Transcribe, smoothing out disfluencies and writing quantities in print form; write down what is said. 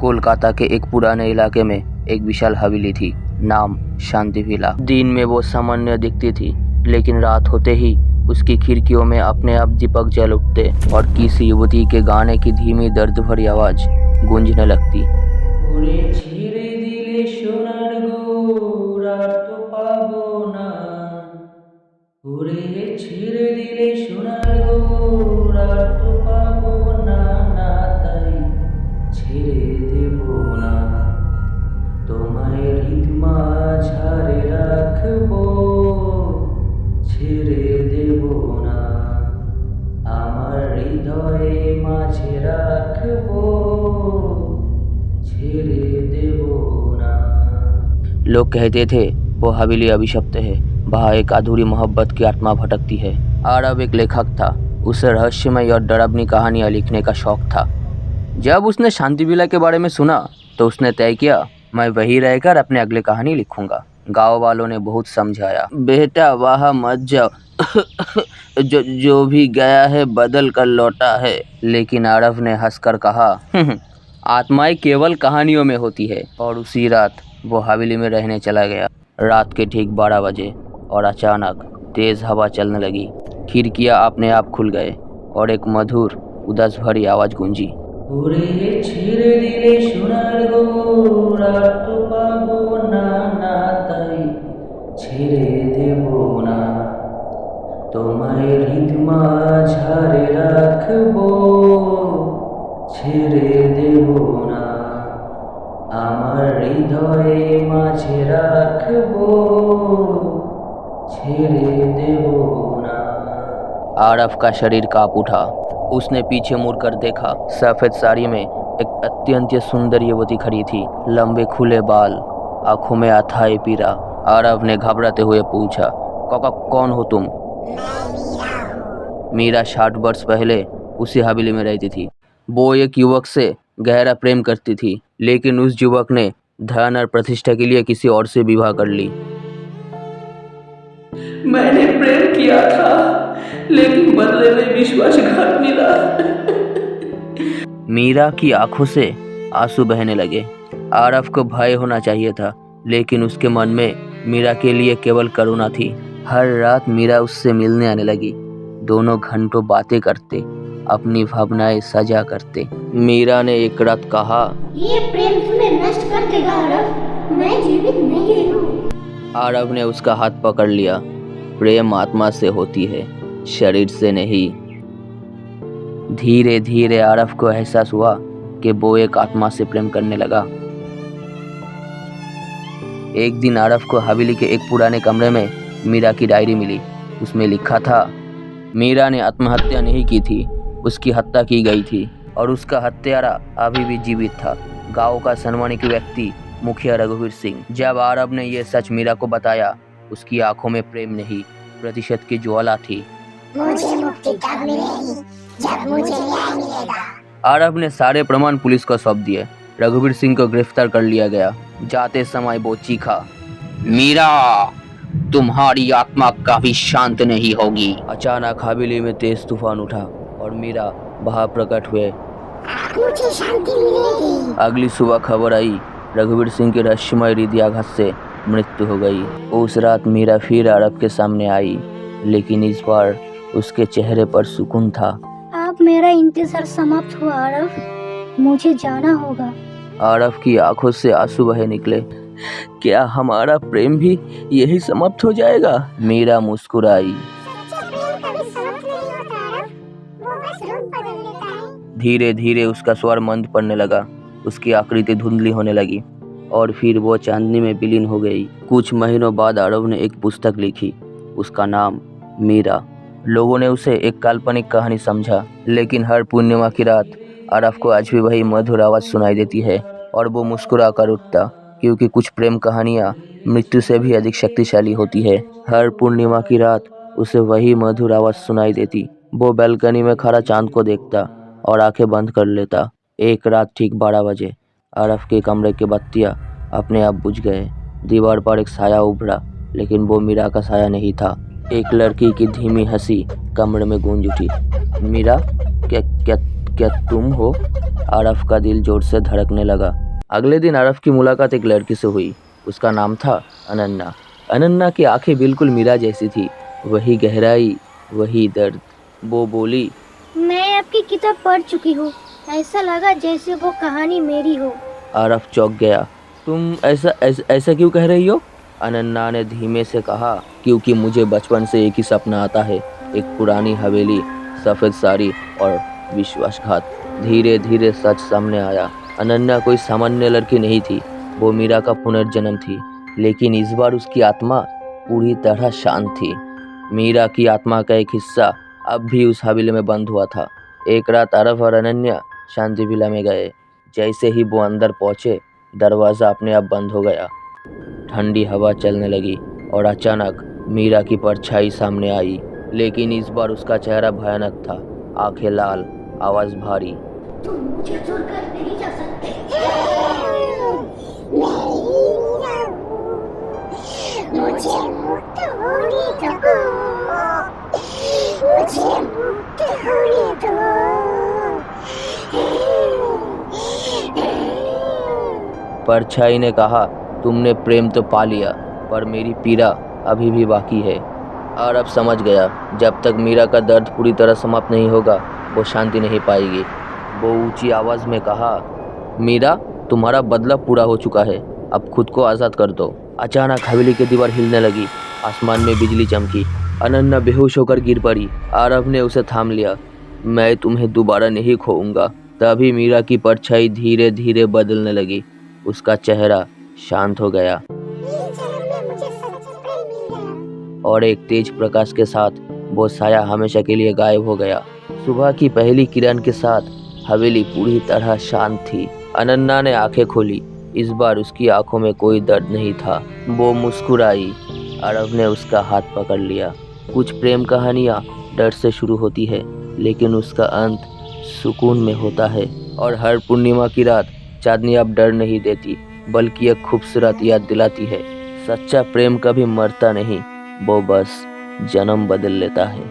कोलकाता के एक पुराने इलाके में एक विशाल हवेली थी, नाम शांति विला। दिन में वो सामान्य दिखती थी, लेकिन रात होते ही उसकी खिड़कियों में अपने आप दीपक जल उठते और किसी युवती के गाने की धीमी दर्द भरी आवाज गूंजने लगती। लोग कहते थे वो हवेली अभिशप्त है, वहाँ एक अधूरी मोहब्बत की आत्मा भटकती है। आरव एक लेखक था, उसे रहस्यमय और डरावनी कहानियाँ लिखने का शौक था। जब उसने शांति विला के बारे में सुना तो उसने तय किया, मैं वहीं रहकर अपनी अगली कहानी लिखूंगा। गांव वालों ने बहुत समझाया, बेटा वहाँ मत जाओ जो भी गया है बदल कर लौटा है। लेकिन आरव ने हंसकर कहा, आत्माएं केवल कहानियों में होती है। और उसी रात वो हवेली में रहने चला गया। रात के ठीक 12 बजे और अचानक तेज हवा चलने लगी। खिड़कियां अपने आप खुल गए और एक मधुर उदास भरी आवाज गूंजी। आरव का शरीर कांप उठा। उसने पीछे मुड़कर देखा। सफेद साड़ी में एक अत्यंत सुंदर युवती खड़ी थी, लंबे खुले बाल, आंखों में अथाई पीड़ा। आरव ने घबराते हुए पूछा, काका कौन हो तुम? मीरा 60 वर्ष पहले उसी हवेली में रहती थी। वो एक युवक से गहरा प्रेम करती थी, लेकिन उस युवक ने धन और प्रतिष्ठा के लिए किसी और से विवाह कर ली। मैंने प्रेम किया था, लेकिन बदले में विश्वासघात मिला। मीरा की आंखों से आंसू बहने लगे। आरव को भय होना चाहिए था, लेकिन उसके मन में मीरा के लिए केवल करुणा थी। हर रात मीरा उससे मिलने आने लगी। दोनों घंटों बातें करते, अपनी भावनाएं साझा करते। मीरा ने एक रात कहा, ये प्रेम तुम्हें नष्ट कर देगा आरव, मैं जीवित नहीं हूँ। आरव ने उसका हाथ पकड़ लिया। प्रेम आत्मा से होती है, शरीर से नहीं। धीरे धीरे आरव को एहसास हुआ कि वो एक आत्मा से प्रेम करने लगा। एक दिन आरव को हवेली के एक पुराने कमरे में मीरा की डायरी मिली। उसमें लिखा था, मीरा ने आत्महत्या नहीं की थी, उसकी हत्या की गई थी और उसका हत्यारा अभी भी जीवित था। गांव का सम्मानित व्यक्ति मुखिया रघुवीर सिंह। जब आरव ने यह सच मीरा को बताया, उसकी आंखों में प्रेम नहीं, प्रतिशत की ज्वाला थी। मुझे मुक्ति तब मिलेगी जब मुझे न्याय मिलेगा। आरव ने सारे प्रमाण पुलिस को सौंप दिए। रघुवीर सिंह को गिरफ्तार कर लिया गया। जाते समय वो चीखा, मीरा तुम्हारी आत्मा कभी शांत नहीं होगी। अचानक हवेली में तेज तूफान उठा और मीरा बाहर प्रकट हुए। मुझे शांति मिलेगी। अगली सुबह खबर आई, रघुवीर सिंह के रहस्यमय हृदयाघात से मृत्यु हो गई। उस रात मीरा फिर आरव के सामने आई, लेकिन इस बार उसके चेहरे पर सुकून था। अब मेरा इंतजार समाप्त हुआ आरव, मुझे जाना होगा। आरव की आंखों से आंसू बहे निकले। क्या हमारा प्रेम भी यही समाप्त हो जाएगा? मीरा मुस्कुराई। धीरे धीरे उसका स्वर मंद पड़ने लगा। उसकी आकृति धुंधली होने लगी और फिर वो चांदनी में विलीन हो गई। कुछ महीनों बाद आरव ने एक पुस्तक लिखी, उसका नाम मीरा। लोगों ने उसे एक काल्पनिक कहानी समझा, लेकिन हर पूर्णिमा की रात आरव को आज भी वही मधुर आवाज सुनाई देती है और वो मुस्कुरा कर उठता, क्योंकि कुछ प्रेम कहानियाँ मृत्यु से भी अधिक शक्तिशाली होती है। हर पूर्णिमा की रात उसे वही मधुर आवाज सुनाई देती। वो बालकनी में खड़ा चांद को देखता और आंखें बंद कर लेता। एक रात ठीक 12 बजे आरव के कमरे की बत्तियां अपने आप बुझ गए। दीवार पर एक साया उभरा, लेकिन वो मीरा का साया नहीं था। एक लड़की की धीमी हंसी कमरे में गूंज उठी। मीरा, क्या क्या क्या तुम हो? आरफ का दिल जोर से धड़कने लगा। अगले दिन आरफ की मुलाकात एक लड़की से हुई। उसका नाम था अनन्या। अनन्या की आंखें बिल्कुल मीरा जैसी थी, वही गहराई, वही दर्द। वो बोली, मैं आपकी किताब पढ़ चुकी हूँ, ऐसा लगा जैसे वो कहानी मेरी हो। आरफ चौंक गया। तुम ऐसा क्यों कह रही हो? अनन्या ने धीमे से कहा, क्योंकि मुझे बचपन से एक ही सपना आता है, एक पुरानी हवेली, सफ़ेद साड़ी और विश्वासघात। धीरे धीरे सच सामने आया। अनन्या कोई सामान्य लड़की नहीं थी, वो मीरा का पुनर्जन्म थी, लेकिन इस बार उसकी आत्मा पूरी तरह शांत थी। मीरा की आत्मा का एक हिस्सा अब भी उस हवेली में बंद हुआ था। एक रात आरफ और अनन्या शांति विला में गए। जैसे ही वो अंदर पहुंचे, दरवाज़ा अपने आप बंद हो गया। ठंडी हवा चलने लगी और अचानक मीरा की परछाई सामने आई, लेकिन इस बार उसका चेहरा भयानक था। आंखें लाल, आवाज़ भारी। तुम मुझे छोड़कर नहीं जा सकते। मुझे मुक्त होने दो। मुझे मुक्त होने दो। परछाई ने कहा, तुमने प्रेम तो पा लिया, पर मेरी पीड़ा अभी भी बाकी है। और अब समझ गया, जब तक मीरा का दर्द पूरी तरह समाप्त नहीं होगा, वो शांति नहीं पाएगी। वो ऊंची आवाज़ में कहा, मीरा, तुम्हारा बदला पूरा हो चुका है, अब खुद को आज़ाद कर दो। अचानक हवेली की दीवार हिलने लगी, आसमान में बिजली चमकी। अनन्या बेहोश होकर गिर पड़ी। आरव ने उसे थाम लिया। मैं तुम्हें दोबारा नहीं खोऊंगा। तभी मीरा की परछाई धीरे धीरे बदलने लगी। उसका चेहरा शांत हो गया और एक तेज प्रकाश के साथ वो साया हमेशा के लिए गायब हो गया। सुबह की पहली किरण के साथ हवेली पूरी तरह शांत थी। अनन्या ने आंखें खोली। इस बार उसकी आंखों में कोई दर्द नहीं था। वो मुस्कुराई। आरव ने उसका हाथ पकड़ लिया। कुछ प्रेम कहानियाँ डर से शुरू होती है, लेकिन उसका अंत सुकून में होता है। और हर पूर्णिमा की रात चांदनी अब डर नहीं देती, बल्कि एक खूबसूरत याद दिलाती है, सच्चा प्रेम कभी मरता नहीं, वो बस जन्म बदल लेता है।